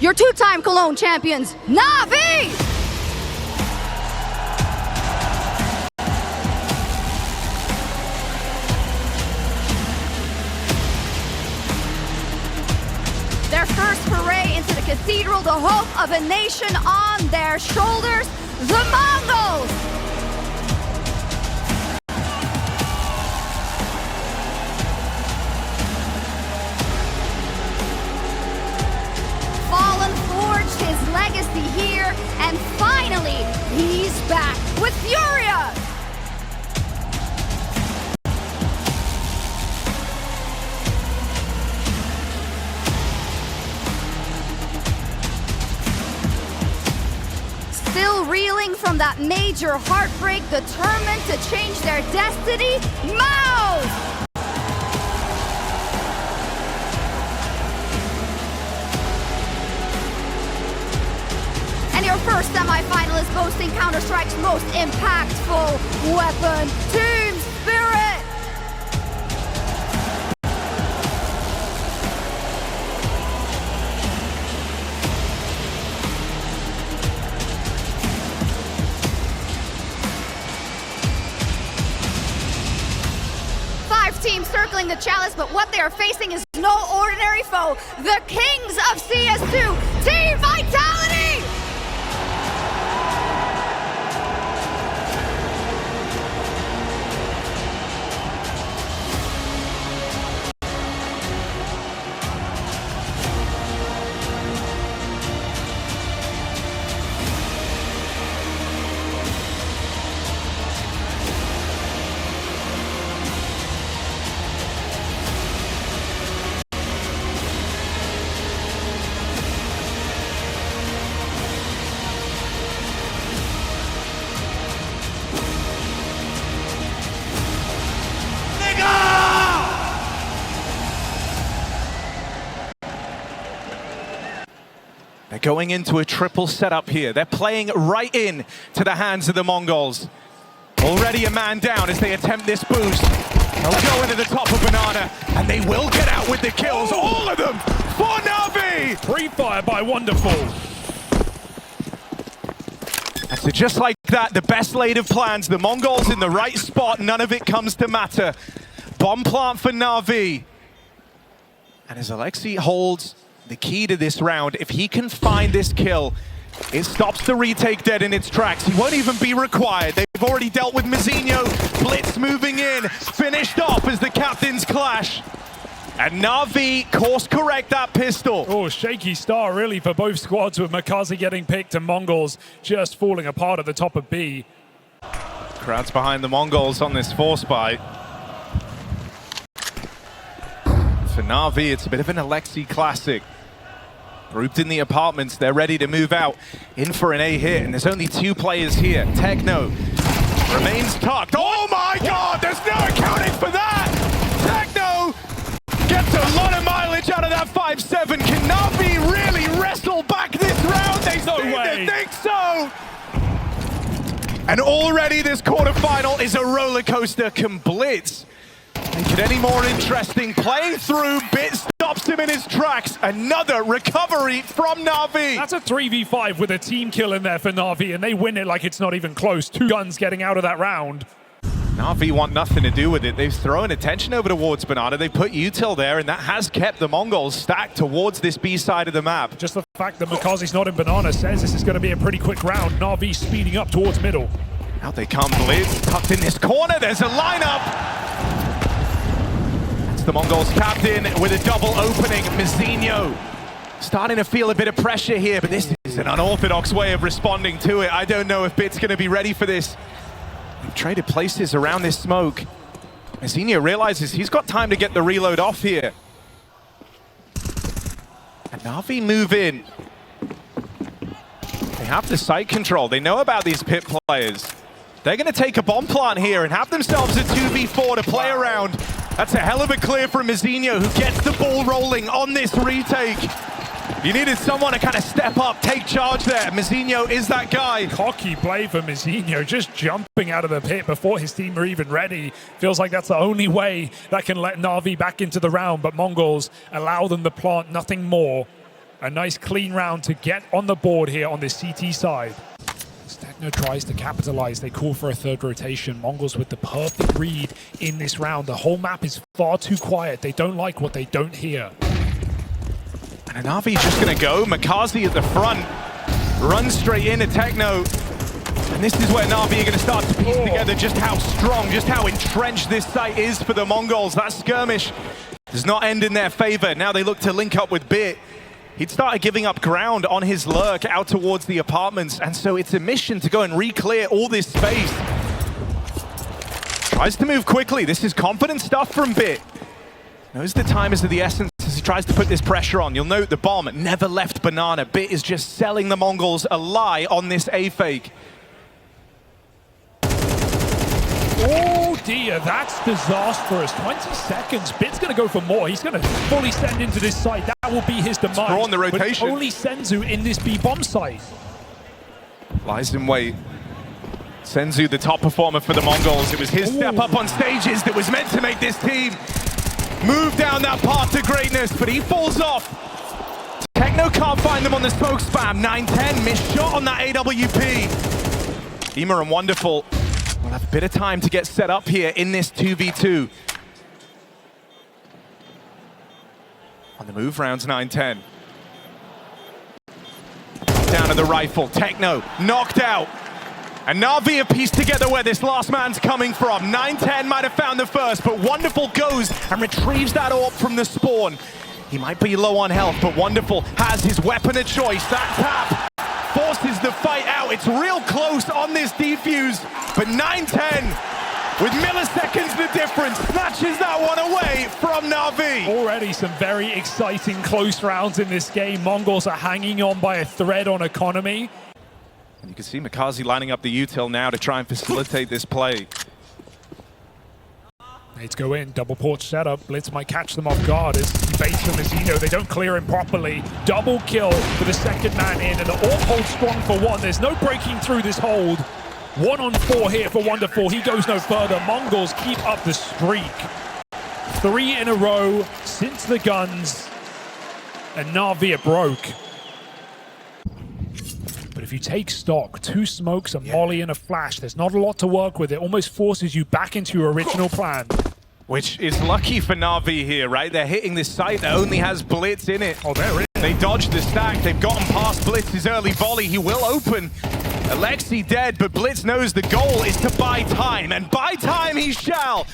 your two-time Cologne champions, NAVI! Their first foray into the cathedral, the hope of a nation on their shoulders, TheMongolz! His legacy here, and finally, he's back with Furia! Still reeling from that major heartbreak, determined to change their destiny, TheMongolz! Your first semi-finalist boasting Counter-Strike's most impactful weapon, Team Spirit! Five teams circling the chalice, but what they are facing is no ordinary foe. The kings of CS2, Team Vitality! They're going into a triple setup here. They're playing right in to the hands of the Mongols. Already a man down as they attempt this boost. They'll go into the top of Banana, and they will get out with the kills. All of them for NAVI! Pre-fire by Wonderful. And so just like that, the best laid of plans. The Mongols in the right spot. None of it comes to matter. Bomb plant for NAVI. And as Alexi holds the key to this round, if he can find this kill, it stops the retake dead in its tracks. He won't even be required. They've already dealt with Mizinho. Blitz moving in, finished off as the captains clash. And NAVI course correct that pistol. Oh, shaky start really for both squads, with Makazi getting picked and Mongols just falling apart at the top of B. Crowds behind the Mongols on this force buy. For NAVI, it's a bit of an Alexi classic. Grouped in the apartments, they're ready to move out. In for an A hit, and there's only two players here. Techno remains tucked. Oh my God, there's no accounting for that! Techno gets a lot of mileage out of that 5-7. Can NAVI really wrestle back this round? They think so! And already this quarterfinal is a roller coaster. Can Blitz make it any more interesting? Playing through, Bit stops him in his tracks. Another recovery from NAVI. That's a 3v5 with a team kill in there for NAVI, and they win it like it's not even close. Two guns getting out of that round. NAVI want nothing to do with it. They've thrown attention over towards Banana. They put Util there, and that has kept the Mongols stacked towards this B side of the map. Just the fact that Makazi's not in Banana says this is going to be a pretty quick round. NAVI speeding up towards middle. Out they come, Blitz tucked in this corner. There's a lineup. That's the Mongols captain with a double opening. Mizinho starting to feel a bit of pressure here, but this is an unorthodox way of responding to it. I don't know if Bit's going to be ready for this. They've traded places around this smoke. Mizinho realizes he's got time to get the reload off here. And NAVI move in. They have the site control. They know about these pit players. They're going to take a bomb plant here and have themselves a 2v4 to play around. That's a hell of a clear from Mizinho, who gets the ball rolling on this retake. You needed someone to kind of step up, take charge there. Mizinho is that guy. Cocky play for Mizinho, just jumping out of the pit before his team are even ready. Feels like that's the only way that can let NAVI back into the round, but Mongols allow them to plant, nothing more. A nice clean round to get on the board here on this CT side. Techno tries to capitalize. They call for a third rotation. Mongols with the perfect read in this round. The whole map is far too quiet. They don't like what they don't hear. And NAVI just going to go. Makazi at the front. Runs straight into Techno. And this is where NAVI are going to start to piece together just how strong, just how entrenched this site is for the Mongols. That skirmish does not end in their favor. Now they look to link up with Bit. He'd started giving up ground on his lurk out towards the apartments, and so it's a mission to go and re-clear all this space. Tries to move quickly. This is confident stuff from Bit. Knows the time is of the essence as he tries to put this pressure on. You'll note the bomb never left Banana. Bit is just selling the Mongols a lie on this A-fake. Oh dear, that's disastrous. 20 seconds. Bit's going to go for more. He's going to fully send into this site. That will be his demise. On the rotation. But only Senzu in this B-bomb site. Lies in wait. Senzu, the top performer for the Mongols. It was his step up on stages that was meant to make this team move down that path to greatness, but he falls off. Techno can't find them on the smoke spam. 9-10, missed shot on that AWP. Ema and Wonderful will have a bit of time to get set up here in this 2v2. On the move, rounds 9-10. Down to the rifle, Techno knocked out. And NAVI have pieced together where this last man's coming from. 9-10 might have found the first, but Wonderful goes and retrieves that orb from the spawn. He might be low on health, but Wonderful has his weapon of choice. That tap forces the fight out. It's real close on this defuse, but 9-10, with milliseconds the difference, snatches that one away from NAVI. Already some very exciting close rounds in this game. Mongols are hanging on by a thread on economy. And you can see Makazi lining up the util now to try and facilitate this play. Nades go in, double porch setup. Blitz might catch them off guard as he baits them as they don't clear him properly. Double kill for the second man in, and the AWP holds strong for one. There's no breaking through this hold. 1 on 4 here for Wonderful. He goes no further. Mongols keep up the streak. 3 in a row since the guns, and NAVI are broke. But if you take stock, 2 smokes, a molly and a flash, there's not a lot to work with. It almost forces you back into your original plan. Which is lucky for NAVI here, right? They're hitting this site that only has Blitz in it. Oh, there it is. They dodged the stack. They've gotten past Blitz's early volley. He will open. Alexi dead, but Blitz knows the goal is to buy time, and buy time he shall.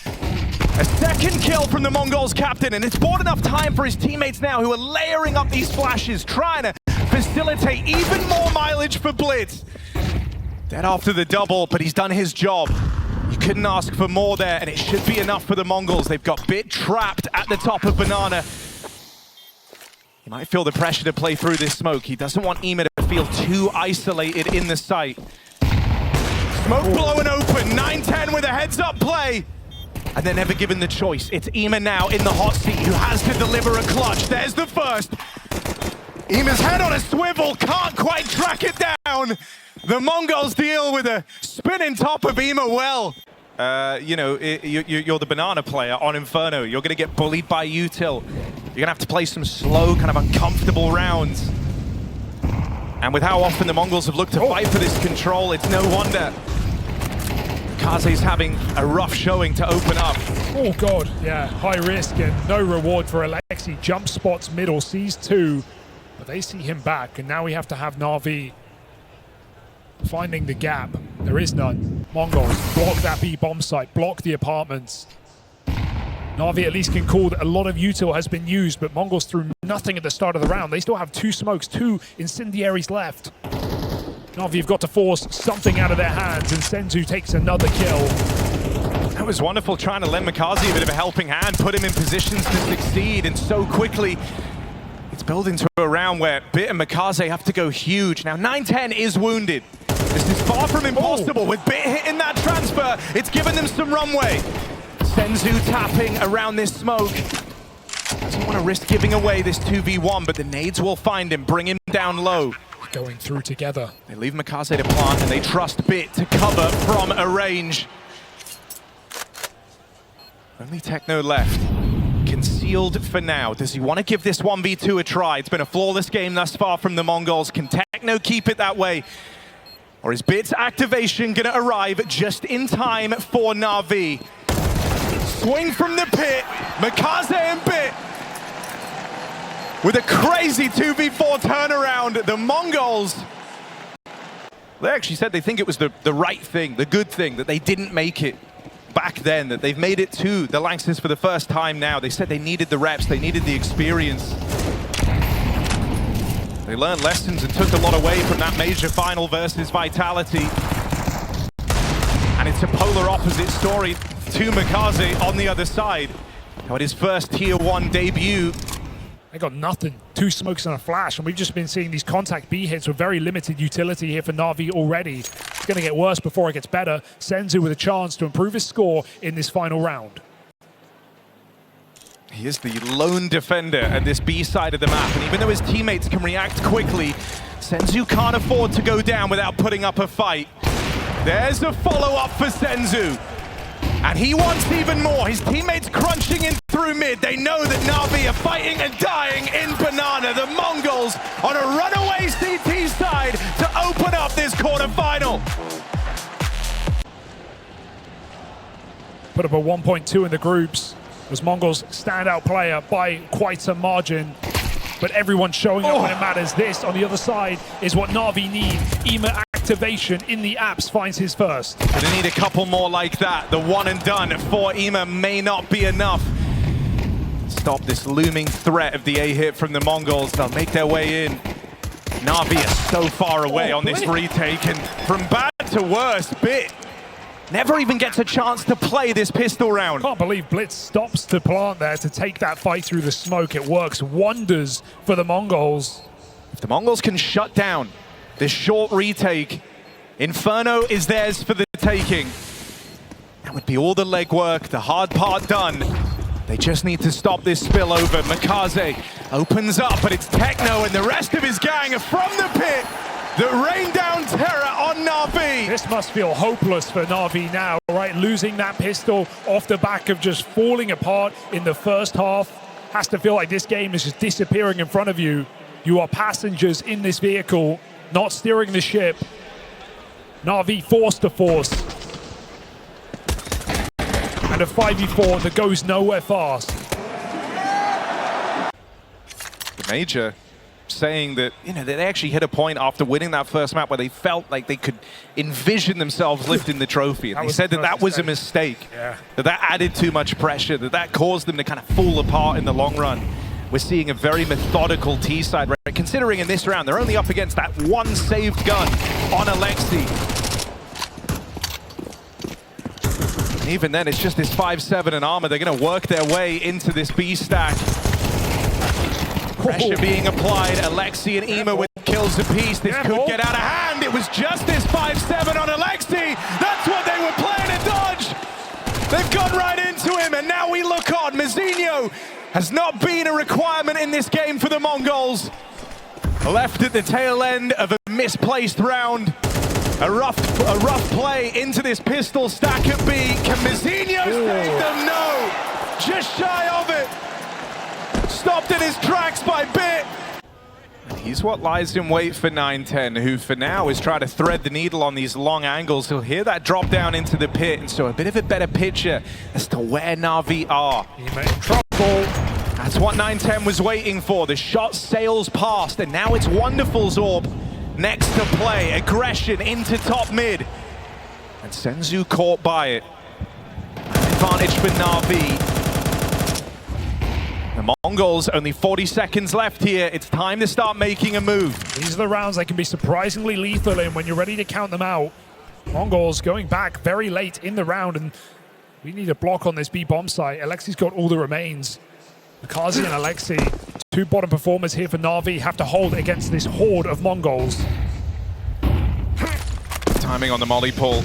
A second kill from the Mongols captain, and it's bought enough time for his teammates now who are layering up these flashes, trying to facilitate even more mileage for Blitz. Dead after the double, but he's done his job. You couldn't ask for more there, and it should be enough for the Mongols. They've got Bit trapped at the top of Banana. He might feel the pressure to play through this smoke. He doesn't want Ema to feel too isolated in the site. Smoke blowing open, 9-10 with a heads-up play. And they're never given the choice. It's Ema now in the hot seat who has to deliver a clutch. There's the first. Ema's head on a swivel, can't quite track it down. The Mongols deal with a spinning top of Ema well. You're the Banana player on Inferno. You're going to get bullied by util. You're going to have to play some slow, kind of uncomfortable rounds. And with how often the Mongols have looked to fight for this control, it's no wonder Kaze's having a rough showing to open up. Oh god, yeah, high risk and no reward for Alexi. Jump spots middle, sees 2, but they see him back, and now we have to have NAVI finding the gap. There is none. Mongols block that B bomb site, block the apartments. NAVI at least can call that a lot of util has been used, but Mongols threw nothing at the start of the round. They still have 2 smokes, 2 incendiaries left. NAVI have got to force something out of their hands, and Senzu takes another kill. That was wonderful, trying to lend Makazi a bit of a helping hand, put him in positions to succeed, and so quickly it's building to a round where Bit and Makaze have to go huge. Now 9-10 is wounded. This is far from impossible. With Bit hitting that transfer, it's given them some runway. Senzu tapping around this smoke. Doesn't want to risk giving away this 2v1, but the nades will find him, bring him down low. Going through together. They leave Makaze to plant, and they trust Bit to cover from a range. Only Techno left. concealed for now. Does he want to give this 1v2 a try? It's been a flawless game thus far from the Mongols. Can Techno keep it that way? Or is Bit's activation going to arrive just in time for NAVI? Swing from the pit, Mikaze and Bit with a crazy 2v4 turnaround. The Mongols, they actually said they think it was the right thing, the good thing, that they didn't make it back then, that they've made it to the Lanxess for the first time now. They said they needed the reps, they needed the experience. They learned lessons and took a lot away from that major final versus Vitality. And it's a polar opposite story to Mikaze on the other side. Now at his first Tier 1 debut. They got nothing. 2 smokes and a flash, and we've just been seeing these contact B hits with very limited utility here for NAVI already. It's going to get worse before it gets better. Senzu with a chance to improve his score in this final round. He is the lone defender at this B side of the map, and even though his teammates can react quickly, Senzu can't afford to go down without putting up a fight. There's a follow-up for Senzu. And he wants even more. His teammates crunching in through mid. They know that NAVI are fighting and dying in Banana. The Mongols on a runaway CT side to open up this quarterfinal. Put up a 1.2 in the groups. Was Mongols' standout player by quite a margin. But everyone showing up when it matters. This, on the other side, is what NAVI need. EMA activation in the apps finds his first. Gonna need a couple more like that. The one and done for EMA may not be enough. Stop this looming threat of the A-hit from the Mongols. They'll make their way in. NAVI is so far away on this retake, and from bad to worse, Bit never even gets a chance to play this pistol round. Can't believe Blitz stops to plant there to take that fight through the smoke. It works wonders for the Mongols. If the Mongols can shut down this short retake, Inferno is theirs for the taking. That would be all the legwork, the hard part done. They just need to stop this spillover. Mikaze opens up, but it's Techno and the rest of his gang are from the pit that rain down terror on NAVI. This must feel hopeless for NAVI now, right? Losing that pistol off the back of just falling apart in the first half. Has to feel like this game is just disappearing in front of you. You are passengers in this vehicle, not steering the ship. NAVI forced to force. And a 5v4 that goes nowhere fast. The Major saying that, you know, they actually hit a point after winning that first map where they felt like they could envision themselves lifting the trophy. And they said that that was a mistake, that added too much pressure, that caused them to kind of fall apart in the long run. We're seeing a very methodical T-side, right? Considering in this round, they're only up against that one saved gun on Alexi. And even then, it's just this 5-7 and armor. They're going to work their way into this B stack. Pressure being applied. Alexi and EMA with kills apiece. This could get out of hand. It was just this 5-7 on Alexi. That's what they were playing to dodge. They've gone right into him, and now we look on. Mazinho has not been a requirement in this game for the Mongols. Left at the tail end of a misplaced round. A rough play into this pistol stack at B. Can Mazinho save them? No. Just shy of it. Stopped in his tracks by Bit. And he's what lies in wait for 910, who for now is trying to thread the needle on these long angles. He'll hear that drop down into the pit, and so a bit of a better picture as to where NAVI are. He made trouble. That's what 910 was waiting for. The shot sails past, and now it's Wonderful's orb next to play. Aggression into top mid. And Senzu caught by it. Advantage for NAVI. The Mongols, only 40 seconds left here. It's time to start making a move. These are the rounds that can be surprisingly lethal in when you're ready to count them out. Mongols going back very late in the round, and we need a block on this B bomb site. Alexi's got all the remains. Mikaze and Alexi, 2 bottom performers here for NAVI, have to hold against this horde of Mongols. Timing on the molly pull.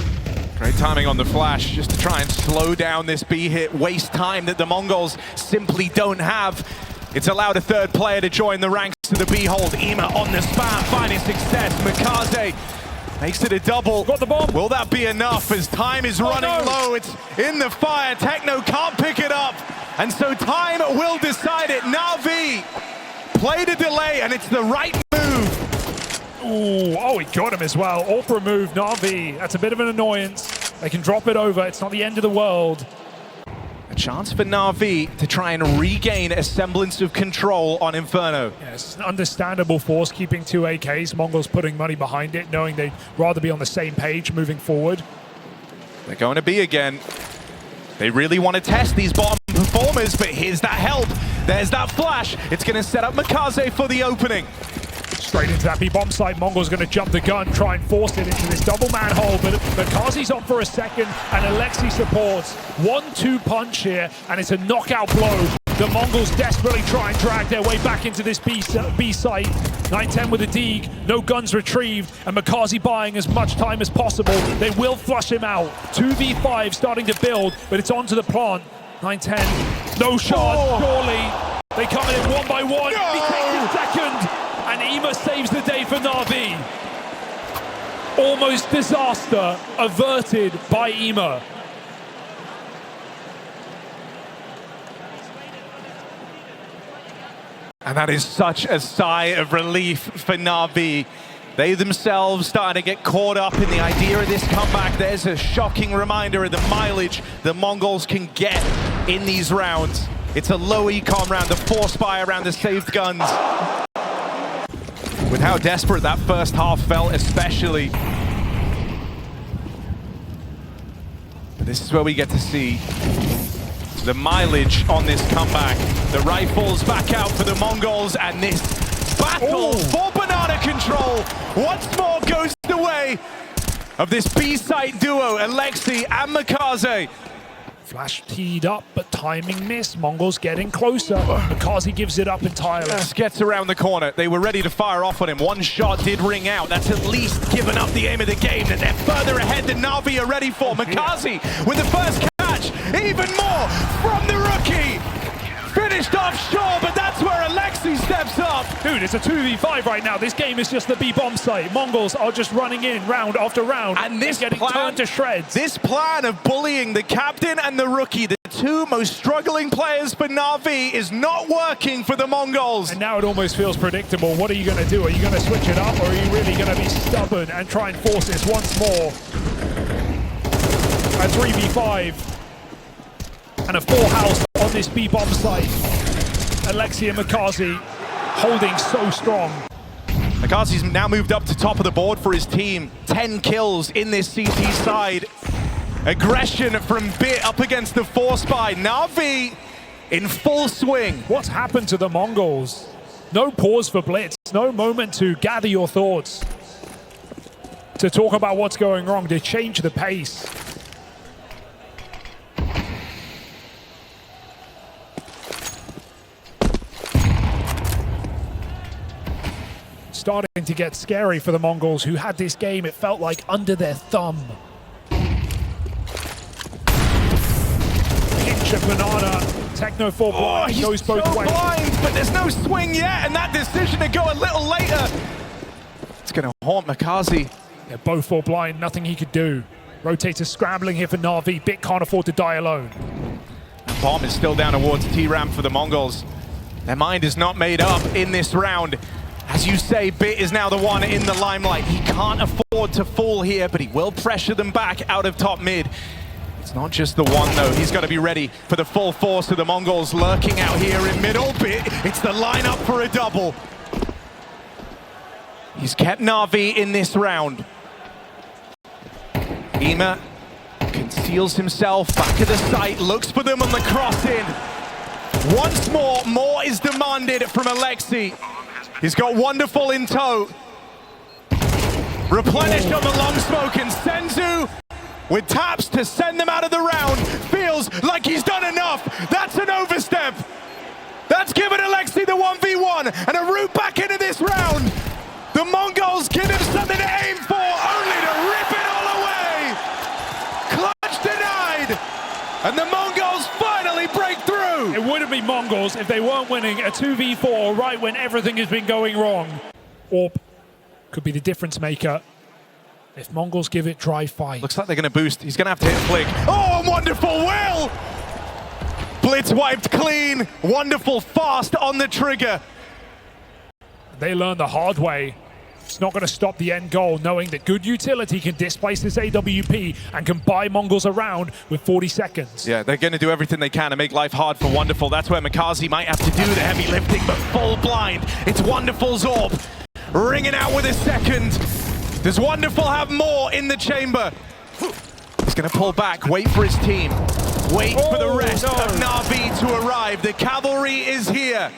Great timing on the flash, just to try and slow down this B hit, waste time that the Mongols simply don't have. It's allowed a third player to join the ranks of the B hold. EMA on the spam, finding success. Mikaze makes it a double. Got the bomb. Will that be enough as time is running low? It's in the fire. Techno can't pick it up. And so time will decide it. NAVI played a delay, and it's the right move. Ooh, oh, he got him as well. AWP removed, NAVI. That's a bit of an annoyance. They can drop it over. It's not the end of the world. A chance for NAVI to try and regain a semblance of control on Inferno. Yeah, it's an understandable force keeping 2 AKs. Mongols putting money behind it, knowing they'd rather be on the same page moving forward. They're going to be again. They really want to test these bottom performers, but here's that help. There's that flash. It's going to set up McCarze for the opening. Straight into that B-bomb site. Mongols going to jump the gun, try and force it into this double manhole, but McCarze's up for a second, and Alexi supports. 1-2 punch here, and it's a knockout blow. The Mongols desperately try and drag their way back into this B site. 9-10 with a dig, no guns retrieved, and McCarze buying as much time as possible. They will flush him out. 2v5 starting to build, but it's onto the plant. 9-10, no shot, surely. They come in one by one. No! He takes it second. And IEM saves the day for NAVI. Almost disaster averted by IEM. And that is such a sigh of relief for NAVI. They themselves starting to get caught up in the idea of this comeback. There's a shocking reminder of the mileage the Mongols can get in these rounds. It's a low econ round, the force buy around the saved guns. With how desperate that first half felt, especially. But this is where we get to see the mileage on this comeback. The rifles back out for the Mongols, and this battle for banana control once more goes the way of this B-site duo, Alexi and McCarze. Flash teed up, but timing missed. Mongols getting closer. McCarze gives it up entirely. Just gets around the corner. They were ready to fire off on him. One shot did ring out. That's at least given up the aim of the game that they're further ahead than NAVI are ready for. McCarze with the first catch. Even more from the rookie. Finished offshore, but that's where Alexi steps up. Dude, it's a 2v5 right now. This game is just the B-bomb site. Mongols are just running in round after round. And this getting turned to shreds. This plan of bullying the captain and the rookie, the two most struggling players for NAVI, is not working for the Mongols. And now it almost feels predictable. What are you going to do? Are you going to switch it up, or are you really going to be stubborn and try and force this once more? A 3v5 and a full house on this B-bomb site. Alexi and McCarze holding so strong. McCarze's now moved up to top of the board for his team. 10 kills in this CT side. Aggression from Bit up against the force buy. NAVI in full swing. What's happened to the Mongols? No pause for blitz. No moment to gather your thoughts. To talk about what's going wrong. To change the pace. Starting to get scary for the Mongols, who had this game, it felt like, under their thumb. Pinch of banana, Techno 4 blind, goes both ways. Blind, but there's no swing yet, and that decision to go a little later, it's going to haunt McCarze. They're both 4 blind, nothing he could do. Rotator scrambling here for NAVI, Bit can't afford to die alone. Bomb is still down towards T-Ramp for the Mongols. Their mind is not made up in this round. As you say, Bit is now the one in the limelight. He can't afford to fall here, but he will pressure them back out of top mid. It's not just the one, though. He's got to be ready for the full force of the Mongols lurking out here in middle. Bit, it's the lineup for a double. He's kept NAVI in this round. IEM conceals himself back at the site, looks for them on the cross-in. Once more is demanded from Alexi. He's got Wonderful in tow. Replenished on the long smoke, and Senzu with taps to send them out of the round. Feels like he's done enough. That's an overstep. That's given Alexi the 1v1 and a route back into this round. The Mongols give him something to aim for, only to rip it all away. Clutch denied, and the Mongols finally break through. It wouldn't be Mongols if they weren't winning a 2v4 right when everything has been going wrong. AWP could be the difference maker if Mongols give it dry fight. Looks like they're going to boost. He's going to have to hit Flick. Oh, Wonderful will! Blitz wiped clean. Wonderful, fast on the trigger. They learned the hard way. It's not going to stop the end goal, knowing that good utility can displace this AWP and can buy Mongols around with 40 seconds. Yeah, they're going to do everything they can to make life hard for Wonderful. That's where TheMongolz might have to do the heavy lifting, but full blind. It's Wonderful's orb, ringing out with a second. Does Wonderful have more in the chamber? He's going to pull back, wait for his team. Wait for the rest of NAVI to arrive. The cavalry is here.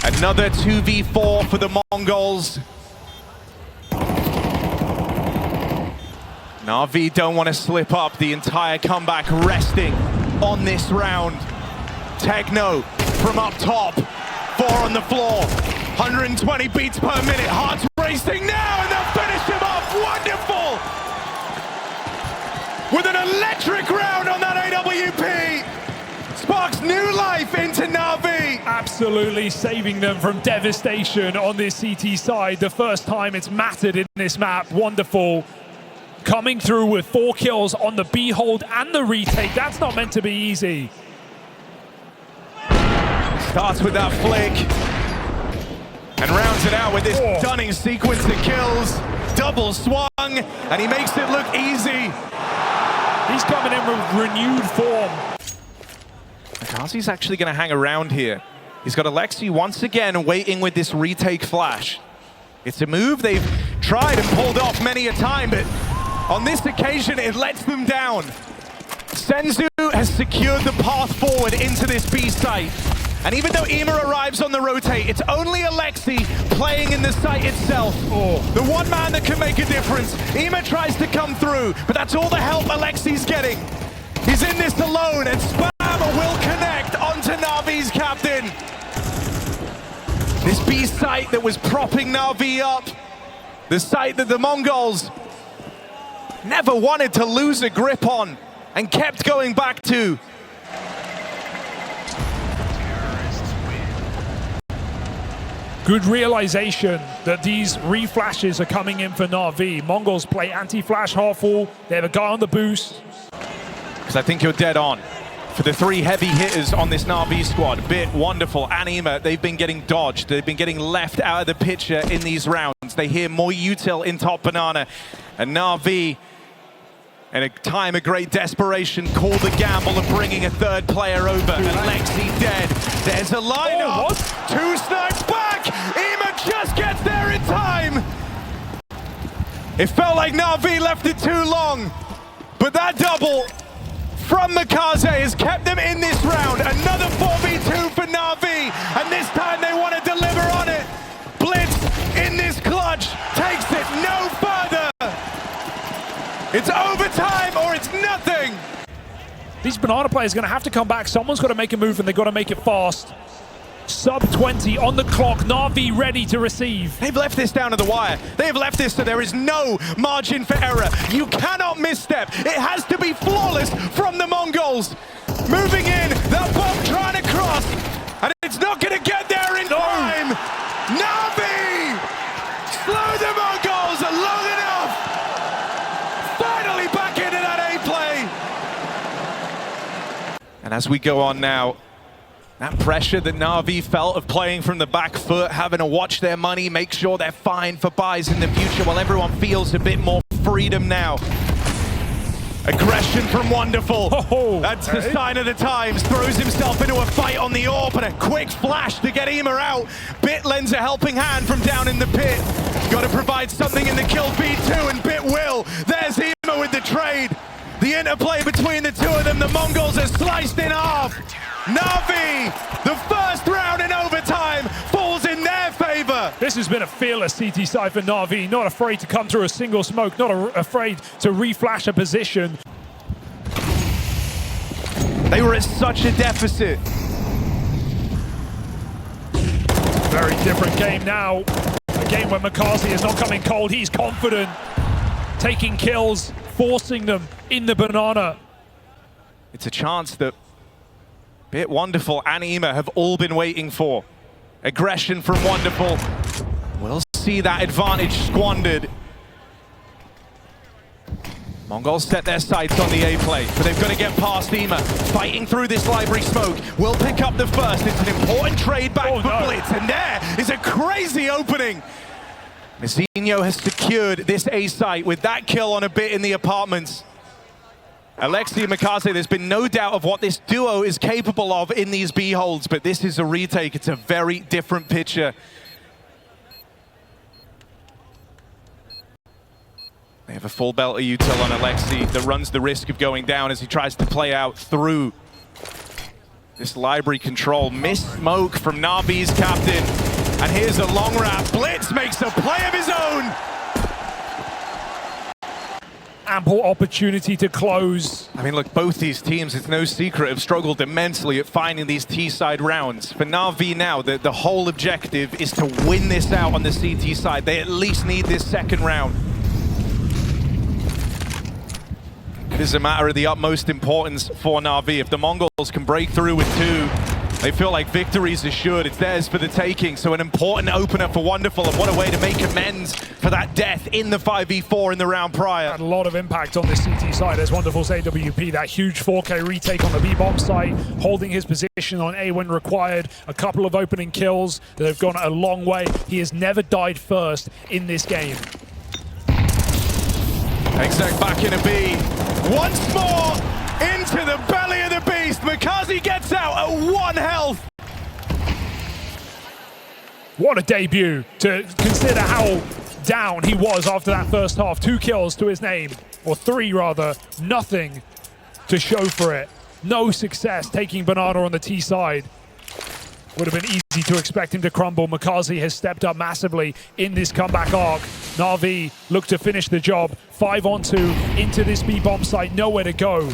Another 2v4 for the Mongols. NAVI don't want to slip up. The entire comeback resting on this round. Techno from up top. 4 on the floor. 120 beats per minute. Hearts racing now, and they'll finish him off. Wonderful! With an electric round on that AWP. Sparks new life into NAVI. Absolutely saving them from devastation on this CT side. The first time it's mattered in this map. Wonderful. Coming through with 4 kills on the B-hold and the retake. That's not meant to be easy. Starts with that flick. And rounds it out with this stunning sequence of kills. Double swung. And he makes it look easy. He's coming in with renewed form. TheMongolz actually going to hang around here. He's got Alexi once again waiting with this retake flash. It's a move they've tried and pulled off many a time, but on this occasion it lets them down. Senzu has secured the path forward into this B site. And even though IEM arrives on the rotate, it's only Alexi playing in the site itself. The one man that can make a difference. IEM tries to come through, but that's all the help Alexi's getting. He's in this alone, and Spammer will connect onto NAVI's captain. This B site that was propping NAVI up, the site that the Mongols never wanted to lose a grip on and kept going back to. Good realization that these reflashes are coming in for NAVI. Mongols play anti-flash half full. They have a guy on the boost. Because I think you're dead on. For the 3 heavy hitters on this NAVI squad, Bit, Wonderful, and IEM, they've been getting dodged. They've been getting left out of the picture in these rounds. They hear more util in top banana. And NAVI, in a time of great desperation, called the gamble of bringing a 3rd player over. And Alexi dead. There's a lineup. 2 snipes back. IEM just gets there in time. It felt like NAVI left it too long. But that double from TheMongolz has kept them in this round. Another 4v2 for NAVI, and this time they want to deliver on it. Blitz in this clutch takes it no further. It's overtime or it's nothing. These banana players are going to have to come back. Someone's got to make a move, and they've got to make it fast. Sub 20 on the clock. NAVI ready to receive. They've left this down to the wire. They have left this so there is no margin for error. You cannot misstep. It has to be flawless from the Mongols. Moving in, that bomb trying to cross, and it's not going to get there in time. NAVI slow the Mongols long enough. Finally back into that A play. And as we go on now, that pressure that NAVI felt of playing from the back foot, having to watch their money, make sure they're fine for buys in the future, while everyone feels a bit more freedom now. Aggression from Wonderful. That's the sign of the times. Throws himself into a fight on the AWP, and a quick flash to get IEM out. Bit lends a helping hand from down in the pit. Got to provide something in the kill feed too, and Bit will. There's IEM with the trade. The interplay between the two of them, the Mongols are sliced in half. NAVI, the first round in overtime, falls in their favor. This has been a fearless CT side for NAVI, not afraid to come through a single smoke, not afraid to reflash a position. They were at such a deficit. Very different game now. A game where TheMongolz is not coming cold. He's confident, taking kills, forcing them in the banana. It's a chance that Bit, Wonderful, and IEM have all been waiting for. Aggression from Wonderful. We'll see that advantage squandered. Mongols set their sights on the A play, but they've got to get past Ema. Fighting through this library smoke. Will pick up the first. It's an important trade back for Blitz, and there is a crazy opening. Messinho has secured this A site with that kill on a bit in the apartments. Alexi and Mikaze, there's been no doubt of what this duo is capable of in these B holds, but this is a retake. It's a very different picture. They have a full belt of util on Alexi that runs the risk of going down as he tries to play out through this library control. Missed smoke from Navi's captain. And here's a long wrap. Blitz makes a play of his own. Ample opportunity to close. I mean, look, both these teams, it's no secret, have struggled immensely at finding these T-side rounds. For NAVI now, the whole objective is to win this out on the CT side. They at least need this second round. It is a matter of the utmost importance for NAVI. If the Mongols can break through with 2, they feel like victory's assured. It's theirs for the taking. So an important opener for Wonderful, and what a way to make amends for that death in the 5v4 in the round prior. Had a lot of impact on the CT side as Wonderful's AWP. That huge 4K retake on the B-bomb site, holding his position on A when required. A couple of opening kills that have gone a long way. He has never died first in this game. Exec back in a B. Once more into the belly of the beast. Mikaze gets out at 1 health. What a debut, to consider how down he was after that first half. 2 kills to his name, or 3 rather. Nothing to show for it. No success taking Banana on the T side. Would have been easy to expect him to crumble. Mikaze has stepped up massively in this comeback arc. NAVI look to finish the job. 5-on-2 into this B-bomb site, nowhere to go.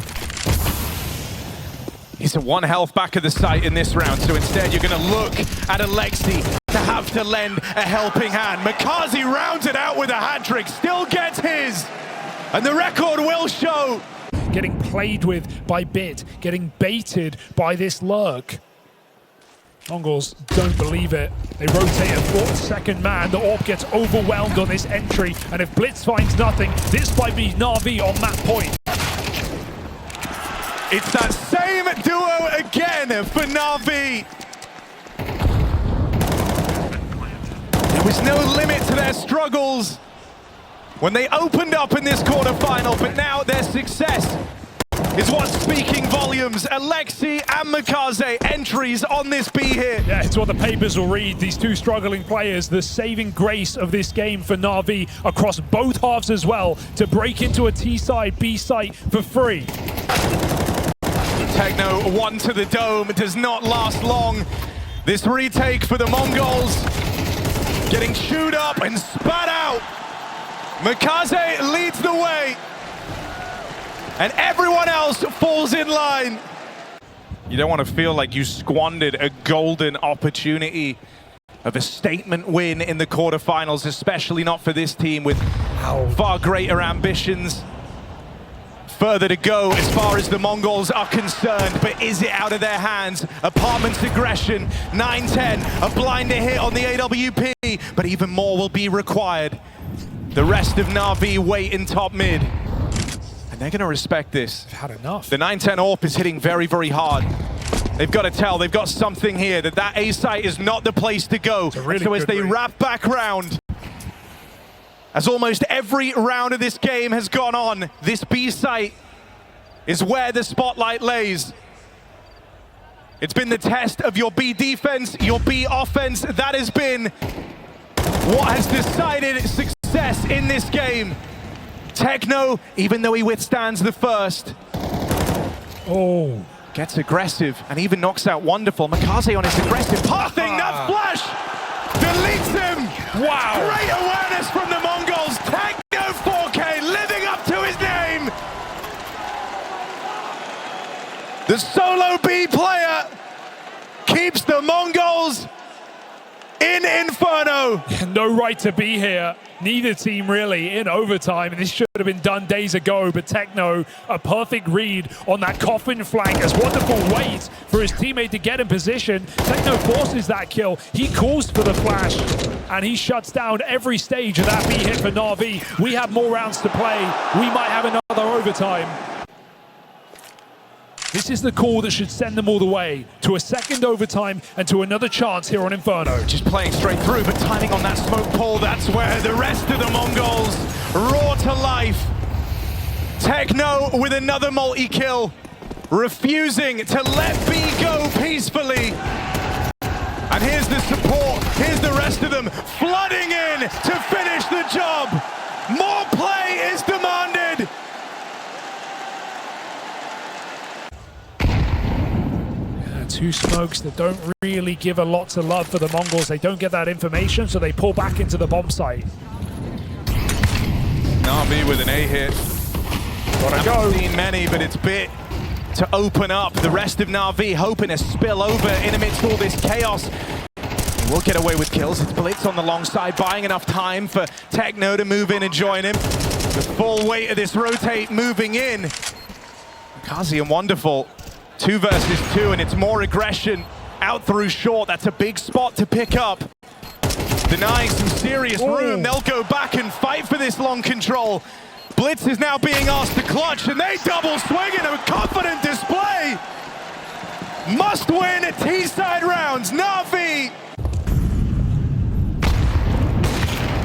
He's at 1 health back of the site in this round, so instead you're going to look at Alexi to have to lend a helping hand. Mikaze rounds it out with a hat-trick, still gets his, and the record will show. Getting played with by Bit, getting baited by this lurk. Mongols don't believe it. They rotate a second man. The AWP gets overwhelmed on this entry, and if Blitz finds nothing, this might be NAVI on that point. It's that same duo again for NAVI. There was no limit to their struggles when they opened up in this quarterfinal, but now their success is what's speaking volumes. Alexi and Mikaze entries on this B here. Yeah, it's what the papers will read. These 2 struggling players, the saving grace of this game for NAVI across both halves as well, to break into a T side, B site for free. Techno 1 to the dome, does not last long. This retake for the Mongols, getting chewed up and spat out. Mikaze leads the way, and everyone else falls in line. You don't want to feel like you squandered a golden opportunity of a statement win in the quarterfinals, especially not for this team with far greater ambitions. Further to go as far as the Mongols are concerned, but is it out of their hands? Apartments aggression, 9-10, a blinder hit on the AWP, but even more will be required. The rest of NAVI wait in top mid. And they're going to respect this. They've had enough. The 9-10 AWP is hitting very, very hard. They've got to tell, they've got something here, that A site is not the place to go. Really so as they wrap back round, as almost every round of this game has gone on, this B site is where the spotlight lays. It's been the test of your B defense, your B offense. That has been what has decided success in this game. Techno, even though he withstands the first, gets aggressive and even knocks out Wonderful. Mikaze on his aggressive pathing, that flash deletes him. Wow. Great awareness from the Mongols. Techno 4K living up to his name. The solo B player keeps the Mongols in Inferno. No right to be here. Neither team really in overtime. This should have been done days ago, but Techno, a perfect read on that coffin flank. As wonderful wait for his teammate to get in position. Techno forces that kill. He calls for the flash, and he shuts down every stage of that B hit for NAVI. We have more rounds to play. We might have another overtime. This is the call that should send them all the way to a second overtime and to another chance here on Inferno. Just playing straight through, but timing on that smoke pole, that's where the rest of the Mongols roar to life. Techno with another multi-kill, refusing to let B go peacefully. And here's the support, here's the rest of them flooding in to finish the job. More play is demanded. Two smokes that don't really give a lot of love for the Mongols. They don't get that information, so they pull back into the bomb site. NAVI with an A hit. Gotta go. Haven't seen many, but it's bit to open up. The rest of NAVI hoping to spill over in amidst all this chaos. We'll get away with kills. It's Blitz on the long side, buying enough time for Techno to move in and join him. The full weight of this rotate moving in. Kazi and Wonderful. 2 versus 2, and it's more aggression out through short. That's a big spot to pick up. Denying some serious room. They'll go back and fight for this long control. Blitz is now being asked to clutch, and they double swing in a confident display. Must win at T-side rounds. NAVI.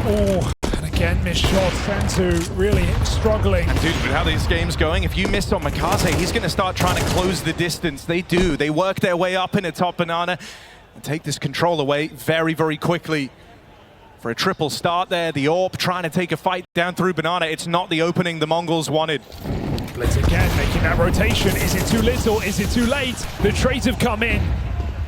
Oh, and again, missed shot. Senzu really struggling. And dude, with how these games going, if you miss on Makaze, he's going to start trying to close the distance. They do. They work their way up in a top banana and take this control away very, very quickly. For a triple start there, the AWP trying to take a fight down through banana. It's not the opening the Mongols wanted. Blitz again, making that rotation. Is it too little? Is it too late? The trades have come in.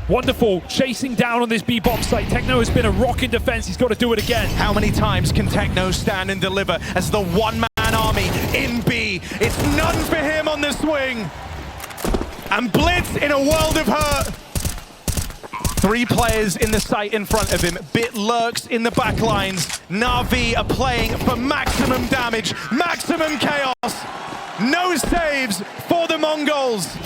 Wonderful, chasing down on this B bomb site. Techno has been a rock in defense. He's got to do it again. How many times can Techno stand and deliver as the one-man army in B? It's none for him on the swing. And Blitz in a world of hurt. 3 players in the site in front of him. Bit lurks in the back lines. NAVI are playing for maximum damage, maximum chaos. No saves for the Mongols.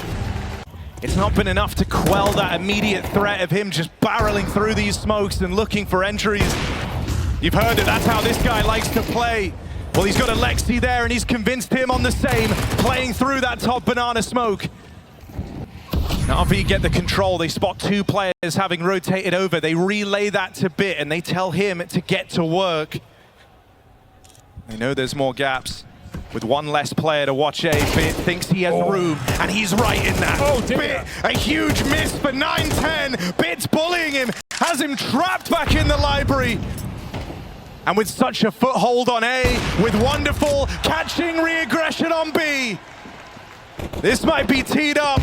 It's not been enough to quell that immediate threat of him just barreling through these smokes and looking for entries. You've heard it, that's how this guy likes to play. Well, he's got a Lexi there and he's convinced him on the same, playing through that top banana smoke. NAVI get the control, they spot 2 players having rotated over. They relay that to Bit and they tell him to get to work. They know there's more gaps. With 1 less player to watch A, Bit thinks he has room, and he's right in that. Oh, dear. Bit, a huge miss for 9-10. Bit's bullying him, has him trapped back in the library. And with such a foothold on A, with Wonderful catching re-aggression on B. This might be teed up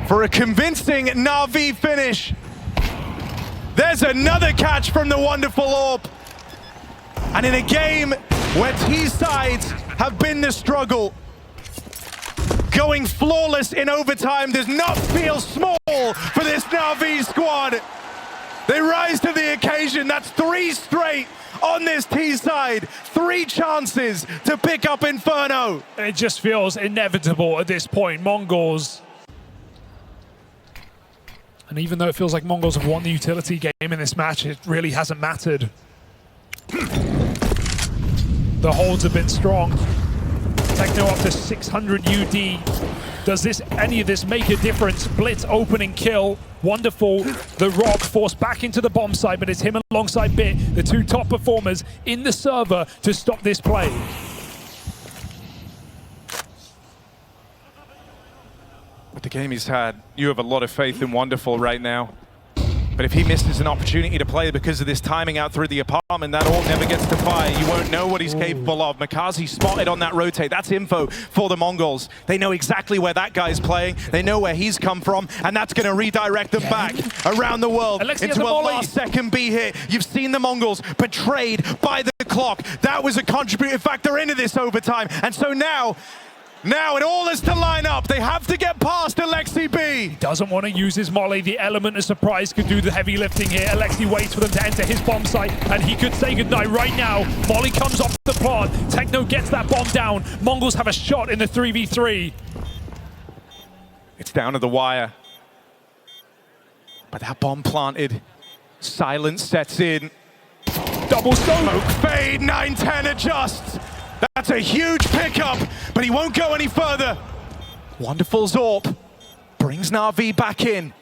for a convincing NAVI finish. There's another catch from the Wonderful AWP. And in a game where T-sides have been the struggle, going flawless in overtime does not feel small for this NAVI squad. They rise to the occasion. That's 3 straight on this T-side. 3 chances to pick up Inferno. It just feels inevitable at this point. Mongols. And even though it feels like Mongols have won the utility game in this match, it really hasn't mattered. The holds have been strong. Techno up to 600 UD. Does any of this make a difference? Blitz opening kill. Wonderful. The Rock forced back into the bomb site, but it's him alongside Bit, the 2 top performers in the server to stop this play. With the game he's had, you have a lot of faith in Wonderful right now. But if he misses an opportunity to play because of this timing out through the apartment, that AWP never gets to fire. You won't know what he's capable of. Makazi spotted on that rotate. That's info for the Mongols. They know exactly where that guy's playing. They know where he's come from, and that's going to redirect them back around the world into a last-second B hit. You've seen the Mongols betrayed by the clock. That was a contributing factor into this overtime. And so now, Now it all is to line up. They have to get past Alexi B. Doesn't want to use his molly. The element of surprise could do the heavy lifting here. Alexi waits for them to enter his bomb site, and he could say goodnight right now. Molly comes off the plant. Techno gets that bomb down. Mongols have a shot in the 3v3. It's down to the wire. But that bomb planted. Silence sets in. Double smoke. Fade, 9-10 adjusts. That's a huge pickup, but he won't go any further. Wonderful Zorp brings NAVI back in.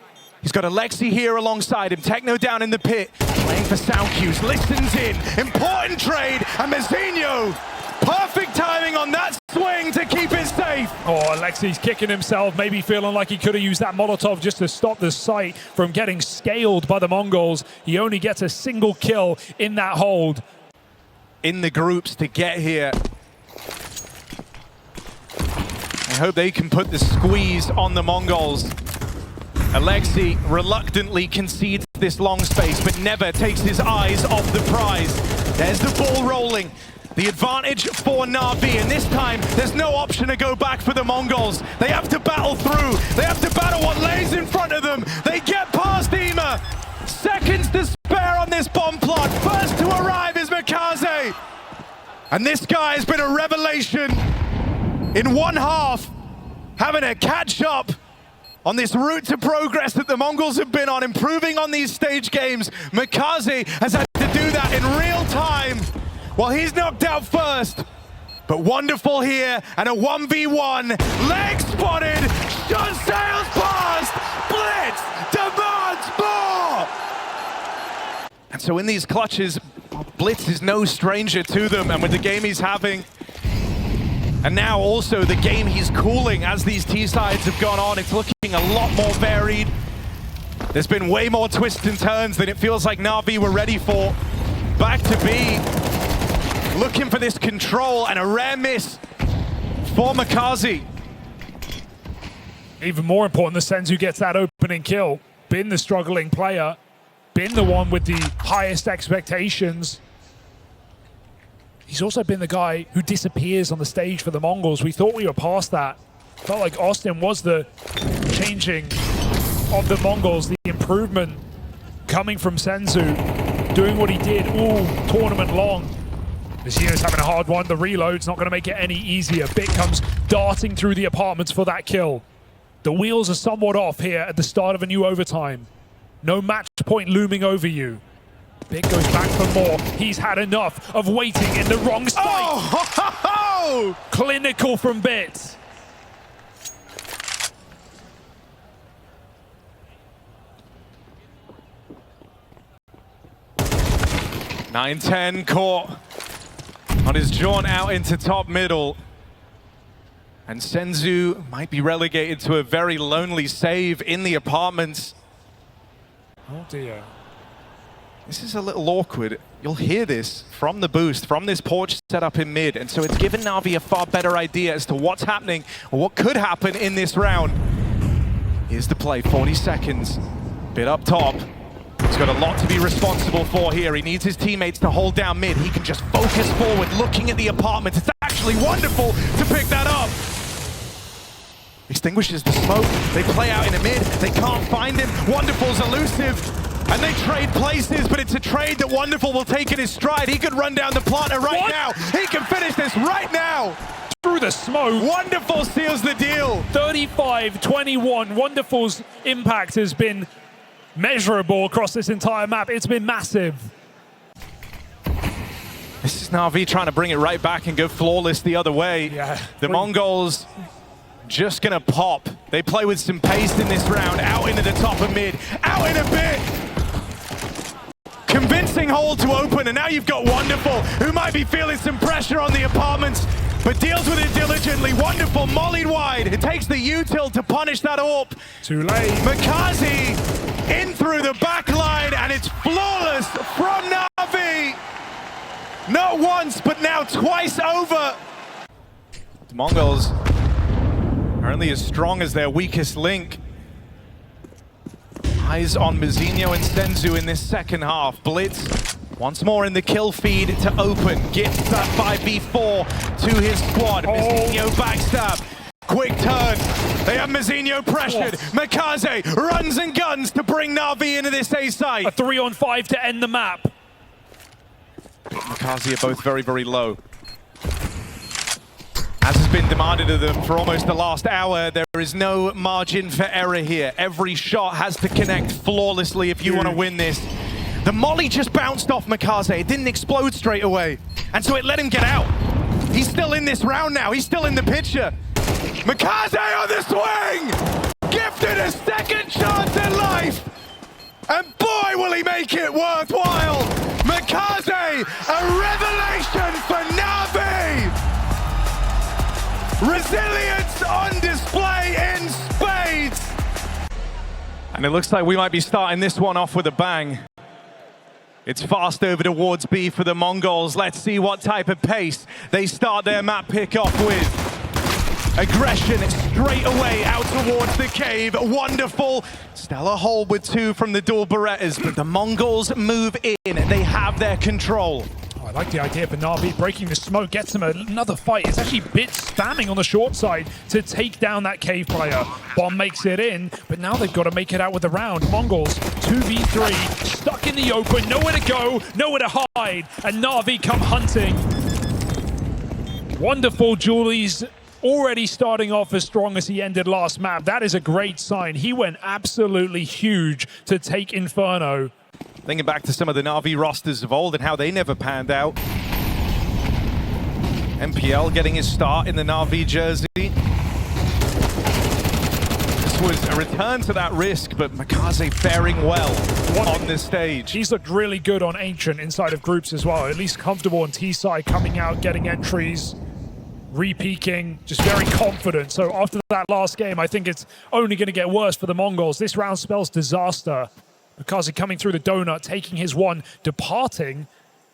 He's got Alexi here alongside him. Techno down in the pit, playing for sound cues, listens in. Important trade, and Messinho, perfect timing on that swing to keep it safe. Oh, Alexi's kicking himself, maybe feeling like he could have used that Molotov just to stop the site from getting scaled by the Mongols. He only gets a single kill in that hold. In the groups to get here. I hope they can put the squeeze on the Mongols. Alexi reluctantly concedes this long space, but never takes his eyes off the prize. There's the ball rolling. The advantage for NAVI, and this time there's no option to go back for the Mongols. They have to battle through. They have to battle what lays in front of them. They get past Ema. Seconds to spare on this bomb plot. First to arrive is Mikaze. And this guy has been a revelation in one half, having a catch up on this route to progress that the Mongols have been on, improving on these stage games. Mikaze has had to do that in real time. Well, he's knocked out first, but wonderful here, and a 1v1. Leg spotted, shot sails past, Blitz demands more! And so in these clutches, Blitz is no stranger to them, and with the game he's having, and now also the game he's cooling as these T-sides have gone on, it's looking a lot more varied. There's been way more twists and turns than it feels like NAVI were ready for. Back to B. Looking for this control, and a rare miss for Mikaze. Even more important, the Senzu gets that opening kill. Been the struggling player, been the one with the highest expectations. He's also been the guy who disappears on the stage for the Mongols. We thought we were past that. Felt like Austin was the changing of the Mongols, the improvement coming from Senzu, doing what he did all tournament long. Messinho's having a hard one. The reload's not going to make it any easier. Bit comes darting through the apartments for that kill. The wheels are somewhat off here at the start of a new overtime. No match point looming over you. Bit goes back for more. He's had enough of waiting in the wrong spot. Oh! Clinical from Bit. (9-10) caught on his jaunt out into top middle. And Senzu might be relegated to a very lonely save in the apartments. Oh dear. This is a little awkward. You'll hear this from the boost, from this porch set up in mid. And so it's given NAVI a far better idea as to what's happening or what could happen in this round. Here's the play, 40 seconds. Bit up top. He's got a lot to be responsible for here. He needs his teammates to hold down mid. He can just focus forward, looking at the apartment. It's actually wonderful to pick that up. Extinguishes the smoke. They play out in the mid. They can't find him. Wonderful's elusive. And they trade places, but it's a trade that Wonderful will take in his stride. He could run down the planter right now. He can finish this right now. Through the smoke. Wonderful seals the deal. 35-21. Wonderful's impact has been measurable across this entire map. It's been massive. This is NAVI trying to bring it right back and go flawless the other way. Yeah. The Mongols just gonna pop. They play with some pace in this round, out into the top of mid, out in a bit. Convincing hole to open, and now you've got Wonderful, who might be feeling some pressure on the apartments, but deals with it diligently. Wonderful, mollied wide. It takes the util to punish that AWP. Too late. Mikaze in through the back line, and it's flawless from NAVI. Not once, but now twice over. The Mongols are only as strong as their weakest link. Eyes on Messinho and Senzu in this second half. Blitz once more in the kill feed to open. Gets that 5v4 to his squad. Messinho backstab. Quick turn. They have Mazinho pressured. Makaze runs and guns to bring Na'Vi into this A site. A 3-on-5 to end the map. Makaze are both very, very low. As has been demanded of them for almost the last hour, there is no margin for error here. Every shot has to connect flawlessly if you want to win this. The molly just bounced off Makaze. It didn't explode straight away. And so it let him get out. He's still in this round now. He's still in the picture. Makaze on the swing! Gifted a second chance in life! And boy, will he make it worthwhile! Makaze, a revelation for NAVI! Resilience on display in spades! And it looks like we might be starting this one off with a bang. It's fast over towards B for the Mongols. Let's see what type of pace they start their map pick off with. Aggression straight away out towards the cave. Wonderful. Stellar hold with 2 from the dual Berettas, but the Mongols move in. They have their control. I like the idea for Na'Vi breaking the smoke, gets him another fight. It's actually Bit spamming on the short side to take down that cave player. Bomb makes it in, but now they've got to make it out with the round. Mongols, 2v3, stuck in the open, nowhere to go, nowhere to hide, and Na'Vi come hunting. Wonderful, Julie's already starting off as strong as he ended last map. That is a great sign. He went absolutely huge to take Inferno. Thinking back to some of the Na'Vi rosters of old and how they never panned out. MPL getting his start in the Na'Vi jersey. This was a return to that risk, but Makaze faring well on this stage. He's looked really good on Ancient inside of groups as well. At least comfortable on T-side, coming out, getting entries, re-peaking, just very confident. So after that last game, I think it's only going to get worse for the Mongols. This round spells disaster. Makaze coming through the donut, taking his one, departing,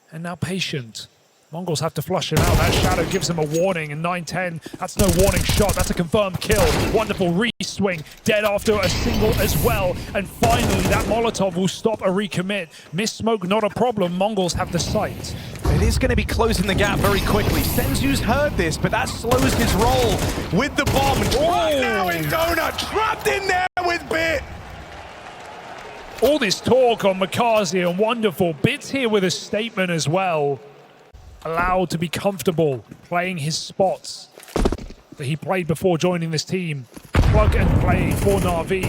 and now Patient. Mongols have to flush him out. That shadow gives him a warning, and 9-10, that's no warning shot. That's a confirmed kill. Wonderful re-swing, dead after a single as well. And finally, that Molotov will stop a recommit. Miss smoke, not a problem. Mongols have the sight. It is going to be closing the gap very quickly. Senzu's heard this, but that slows his roll with the bomb. Right now in donut, trapped in there with Bit. All this talk on Makaze and Wonderful. Bit's here with a statement as well. Allowed to be comfortable playing his spots that he played before joining this team. Plug and play for Na'Vi.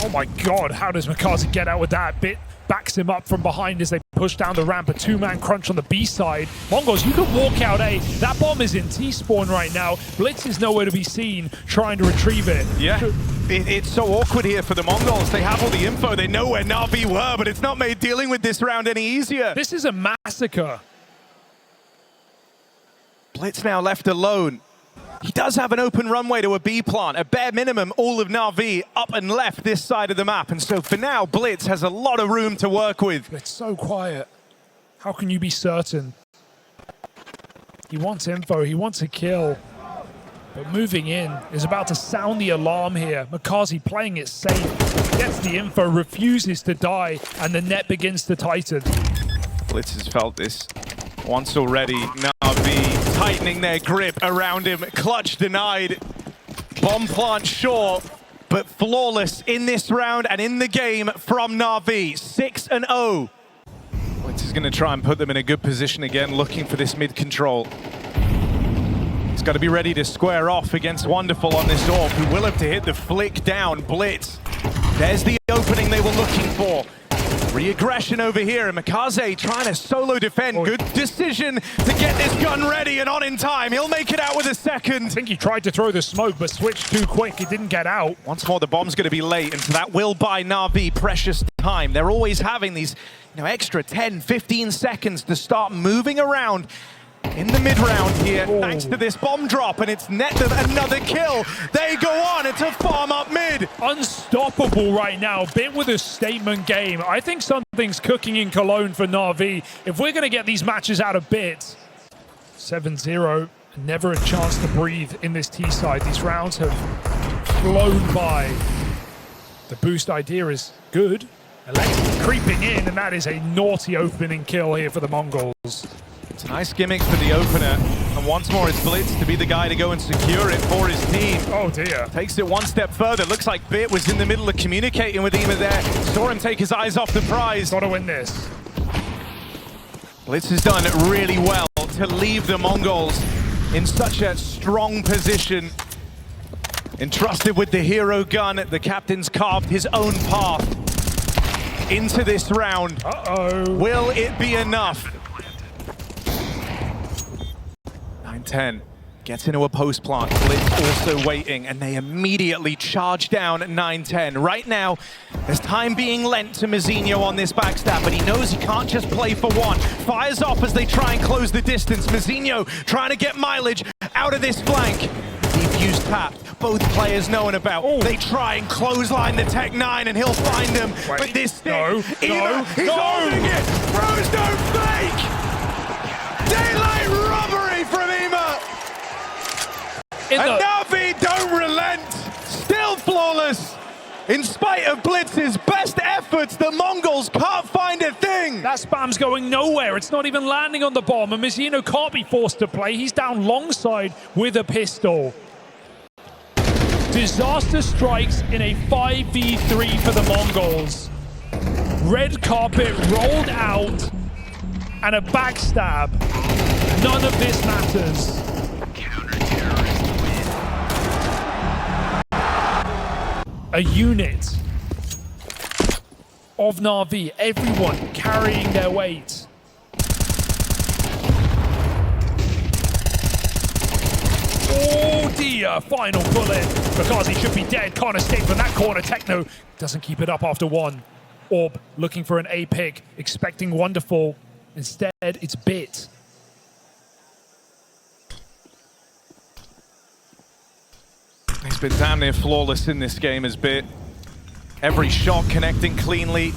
Oh my god, how does Makaze get out with that? Bit backs him up from behind as they push down the ramp. A 2-man crunch on the B side. Mongols, you can walk out A. That bomb is in T-spawn right now. Blitz is nowhere to be seen trying to retrieve it. Yeah. It's so awkward here for the Mongols. They have all the info. They know where Na'Vi were, but it's not made dealing with this round any easier. This is a massacre. Blitz now left alone. He does have an open runway to a B plant. At bare minimum, all of Na'Vi up and left this side of the map. And so for now, Blitz has a lot of room to work with. It's so quiet. How can you be certain? He wants info. He wants a kill. But moving in is about to sound the alarm here. Makaze playing it safe, gets the info, refuses to die, and the net begins to tighten. Blitz has felt this once already. Na'Vi tightening their grip around him. Clutch denied. Bomb plant short, but flawless in this round and in the game from Na'Vi. 6-0. Blitz is going to try and put them in a good position again, looking for this mid-control. He's got to be ready to square off against Wonderful on this AWP, who will have to hit the flick down. Blitz. There's the opening they were looking for. Re-aggression over here, and Makaze trying to solo defend. Good decision to get this gun ready and on in time. He'll make it out with a second. I think he tried to throw the smoke, but switched too quick. It didn't get out. Once more, the bomb's going to be late, and so that will buy Na'Vi precious time. They're always having these, extra 10, 15 seconds to start moving around in the mid-round here, thanks to this bomb drop, and it's net another kill. They go on to farm up mid. Unstoppable right now. Bit with a statement game. I think something's cooking in Cologne for Na'Vi. If we're going to get these matches out of Bit, 7-0, never a chance to breathe in this T-side. These rounds have flown by. The boost idea is good. Alexi creeping in, and that is a naughty opening kill here for the Mongols. It's a nice gimmick for the opener. And once more, it's Blitz to be the guy to go and secure it for his team. Oh dear. Takes it one step further. Looks like Bit was in the middle of communicating with Ema there. Saw him take his eyes off the prize. Gotta win this. Blitz has done really well to leave the Mongols in such a strong position. Entrusted with the hero gun, the captain's carved his own path into this round. Uh-oh. Will it be enough? 9-10 gets into a post plant. Blitz also waiting, and they immediately charge down at 9-10. Right now, there's time being lent to Mazinho on this backstab, but he knows he can't just play for one. Fires off as they try and close the distance. Mazinho trying to get mileage out of this flank. Defuse tap. Both players knowing about. Ooh. They try and clothesline the Tech 9 and he'll find them. Wait, But this thing, no, he's holding it. Throws no fake. Daylight robbery from Ema. And NAVI don't relent. Still flawless. In spite of Blitz's best efforts, the Mongols can't find a thing. That spam's going nowhere. It's not even landing on the bomb, and Mazinho can't be forced to play. He's down long side with a pistol. Disaster strikes in a 5v3 for the Mongols. Red carpet rolled out and a backstab. None of this matters. A unit of NAVI, everyone carrying their weight. Oh dear, final bullet. Because he should be dead, can't escape from that corner. Techno doesn't keep it up after one. Orb looking for an A pick, expecting wonderful. Instead, it's Bit. He's been damn near flawless in this game as Bit. Every shot connecting cleanly.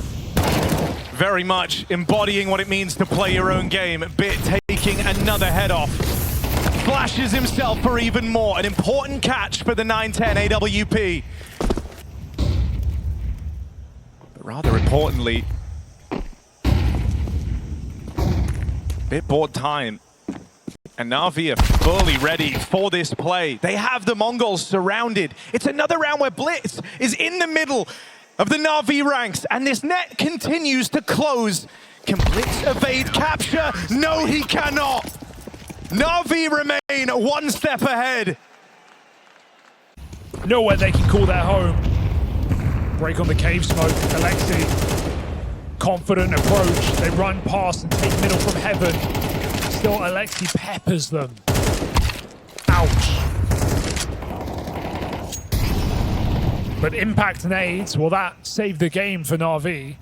Very much embodying what it means to play your own game. Bit taking another head off. Flashes himself for even more. An important catch for the 9-10 AWP. But rather importantly, Bit bought time. And NAVI are fully ready for this play. They have the Mongols surrounded. It's another round where Blitz is in the middle of the NAVI ranks, and this net continues to close. Can Blitz evade capture? No, he cannot. NAVI remain one step ahead. Nowhere they can call their home. Break on the cave smoke. Alexi, confident approach. They run past and take middle from heaven. Still, Alexi peppers them. Ouch. But impact nades, well, that saved the game for NAVI.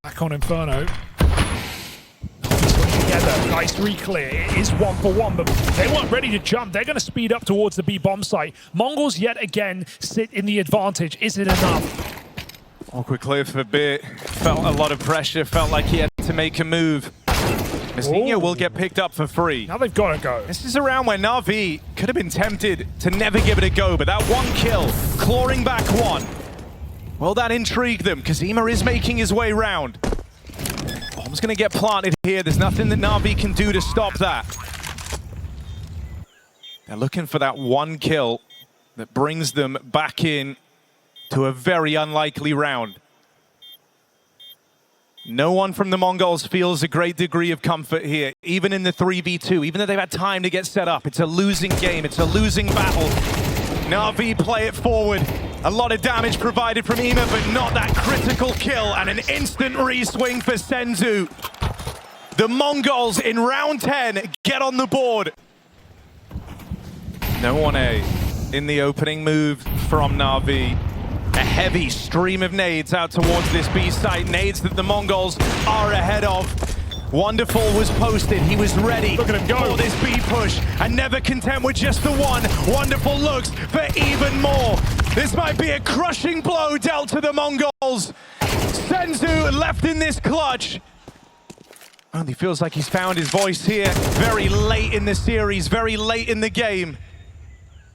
Back on Inferno. Together, nice re-clear. It is 1-for-1, but they weren't ready to jump. They're going to speed up towards the B bomb site. Mongols yet again sit in the advantage. Is it enough? Awkward clear for Bit. Felt a lot of pressure. Felt like he had to make a move. Mazinho will get picked up for free. Now they've got to go. This is a round where NAVI could have been tempted to never give it a go, but that one kill, clawing back one, well, that intrigued them, because Ema is making his way round. Bomb's going to get planted here. There's nothing that NAVI can do to stop that. They're looking for that one kill that brings them back in to a very unlikely round. No one from the Mongols feels a great degree of comfort here, even in the 3v2, even though they've had time to get set up. It's a losing game, it's a losing battle. NAVI play it forward. A lot of damage provided from Ema, but not that critical kill, and an instant re-swing for Senzu. The Mongols in round 10 get on the board. No 1A in the opening move from NAVI. A heavy stream of nades out towards this B site. Nades that the Mongols are ahead of. Wonderful was posted. He was ready Look at him go. for this B push. And never content with just the one. Wonderful looks for even more. This might be a crushing blow dealt to the Mongols. Senzu left in this clutch. Only feels like he's found his voice here. Very late in the series, very late in the game.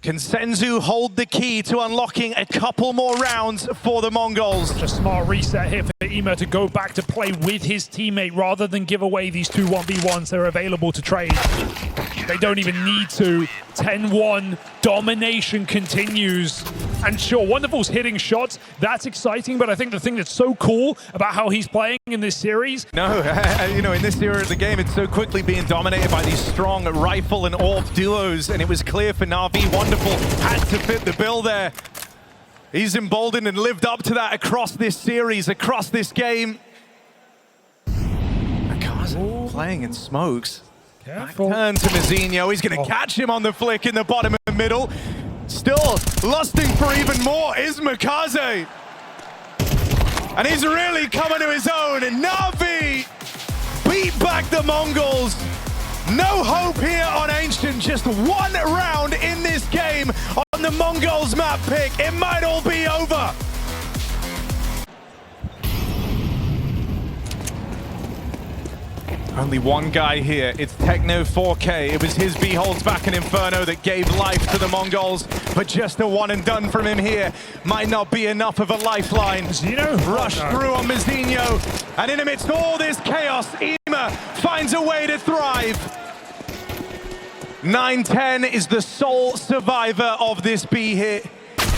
Can Senzu hold the key to unlocking a couple more rounds for the Mongols? Just a smart reset here for IEM to go back to play with his teammate rather than give away these two 1v1s that are available to trade. They don't even need to. 10-1, domination continues. And sure, Wonderful's hitting shots, that's exciting, but I think the thing that's so cool about how he's playing in this series... No, you know, in this era of the game, it's so quickly being dominated by these strong rifle and AWP duos, and it was clear for NAVI, Wonderful had to fit the bill there. He's emboldened and lived up to that across this series, across this game. Makaza playing in smokes. Careful. Turn to Mizinho. He's going to catch him on the flick in the bottom and middle. Still lusting for even more is Makaze. And he's really coming to his own. And NAVI beat back the Mongols. No hope here on Ancient. Just one round in this game on the Mongols map pick. It might all be over. Only one guy here. It's Techno 4K. It was his Beholds back in Inferno that gave life to the Mongols, but just a one and done from him here might not be enough of a lifeline. Mizinho Rushed through on Mizinho, and in amidst all this chaos, IEM finds a way to thrive. 9-10 is the sole survivor of this B hit,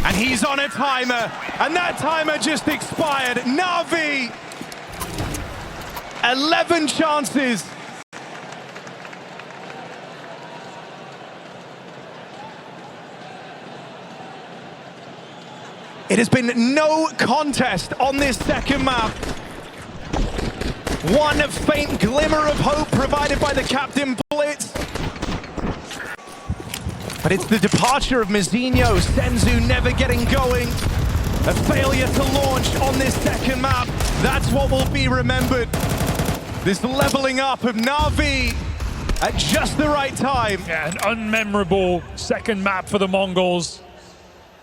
and he's on a timer, and that timer just expired. NAVI, 11 chances. It has been no contest on this second map. One faint glimmer of hope provided by the Captain Blitz. But it's the departure of Mizinho, Senzu never getting going. A failure to launch on this second map. That's what will be remembered. This leveling up of NAVI at just the right time. Yeah, an unmemorable second map for the Mongols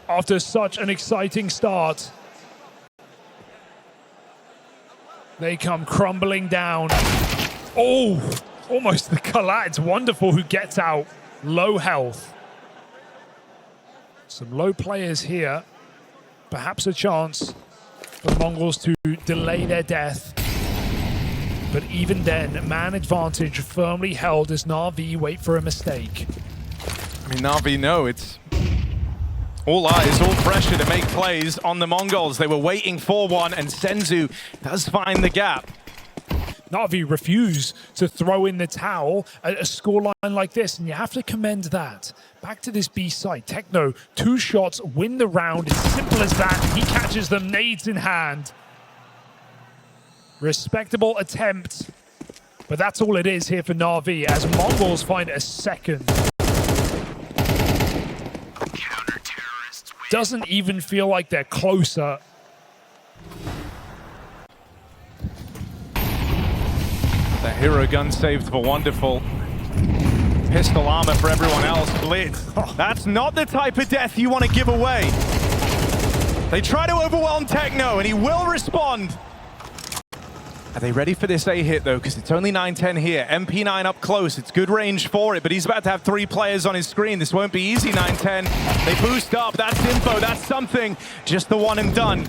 after such an exciting start. They come crumbling down. Oh, almost the collide. It's Wonderful who gets out. Low health. Some low players here. Perhaps a chance for the Mongols to delay their death. But even then, man advantage firmly held as NAVI wait for a mistake. I mean, NAVI know it's all eyes, all pressure to make plays on the Mongols. They were waiting for one, and Senzu does find the gap. NAVI refuse to throw in the towel at a scoreline like this, and you have to commend that. Back to this B side. Techno, 2 shots, win the round. It's simple as that. He catches them, nades in hand. Respectable attempt, but that's all it is here for NAVI as Mongols find a second. Doesn't even feel like they're closer. The hero gun saved for Wonderful. Pistol armor for everyone else. Blitz. That's not the type of death you want to give away. They try to overwhelm Techno, and he will respond. Are they ready for this A hit though? Because it's only 9-10 here. MP9 up close. It's good range for it, but he's about to have 3 players on his screen. This won't be easy, 9-10. They boost up. That's info. That's something. Just the one and done.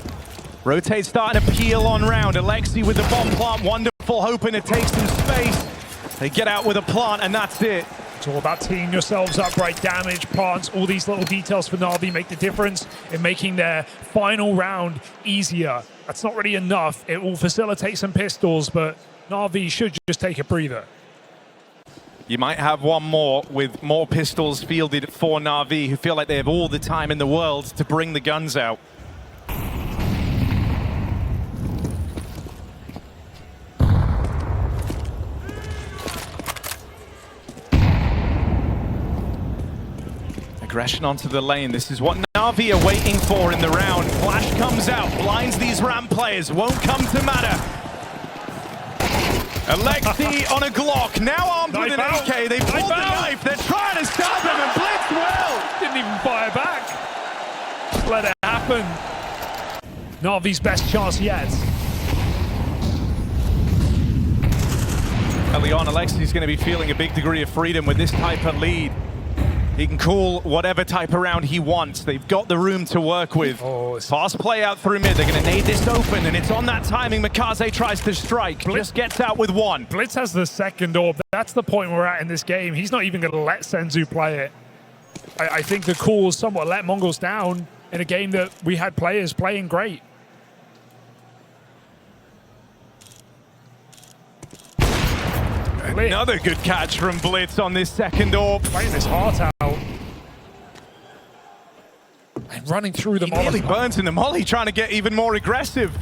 Rotate starting to peel on round. Alexi with the bomb plant. Wonderful, hoping to take some space. They get out with a plant, and that's it. It's all about teeing yourselves up, right? Damage, plants, all these little details for NAVI make the difference in making their final round easier. That's not really enough. It will facilitate some pistols, but NAVI should just take a breather. You might have one more with more pistols fielded for NAVI, who feel like they have all the time in the world to bring the guns out. Aggression onto the lane. This is what NAVI are waiting for in the round. Flash comes out, blinds these ramp players. Won't come to matter. Alexi on a Glock, now armed with an AK. They pulled the knife. They're trying to stop him, and Blitz will. Didn't even fire back. Let it happen. NAVI's best chance yet. Early on, Alexi's going to be feeling a big degree of freedom with this type of lead. He can call whatever type of round he wants. They've got the room to work with. Fast play out through mid. They're going to nade this open, and it's on that timing. Mikaze tries to strike. Just gets out with one. Blitz has the second orb. That's the point we're at in this game. He's not even going to let Senzu play it. I think the calls somewhat let Mongols down in a game that we had players playing great. Another good catch from Blitz on this second orb. Playing his heart out. And running through the He nearly burns in the molly, trying to get even more aggressive.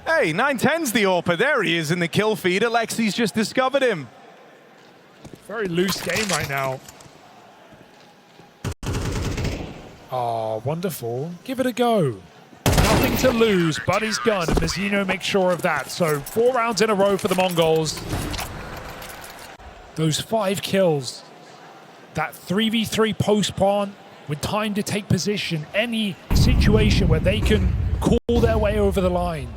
Hey, 910's the AWPer. There he is in the kill feed. Alexi's just discovered him. Very loose game right now. Oh, wonderful. Give it a go. Nothing to lose, but he's gone, and Mazzino makes sure of that. So 4 rounds in a row for the Mongols. Those 5 kills. That 3v3 post-plant with time to take position. Any situation where they can call their way over the line.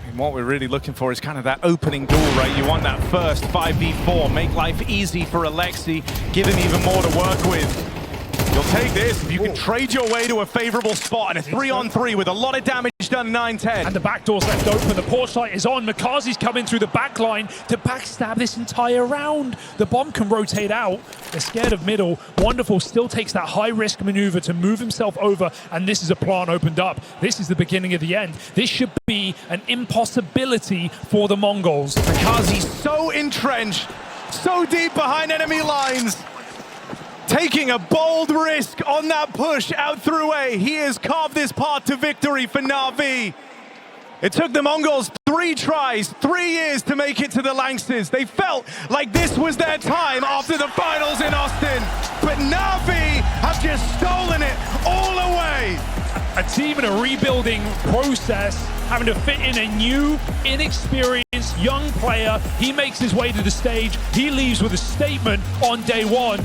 And what we're really looking for is kind of that opening duel, right? You want that first 5v4, make life easy for Alexi, give him even more to work with. You'll take this if you can trade your way to a favorable spot and a 3-on-3 with a lot of damage done 910. And the back door's left open. The porch light is on. Mikaze's coming through the back line to backstab this entire round. The bomb can rotate out. They're scared of middle. Wonderful still takes that high-risk maneuver to move himself over, and this is a plant opened up. This is the beginning of the end. This should be an impossibility for the Mongols. Mikaze's so entrenched, so deep behind enemy lines. Taking a bold risk on that push out through A. He has carved this path to victory for NAVI. It took the Mongols 3 tries, 3 years to make it to the Langston. They felt like this was their time after the finals in Austin. But NAVI have just stolen it all away. A team in a rebuilding process, having to fit in a new, inexperienced, young player. He makes his way to the stage. He leaves with a statement on day 1.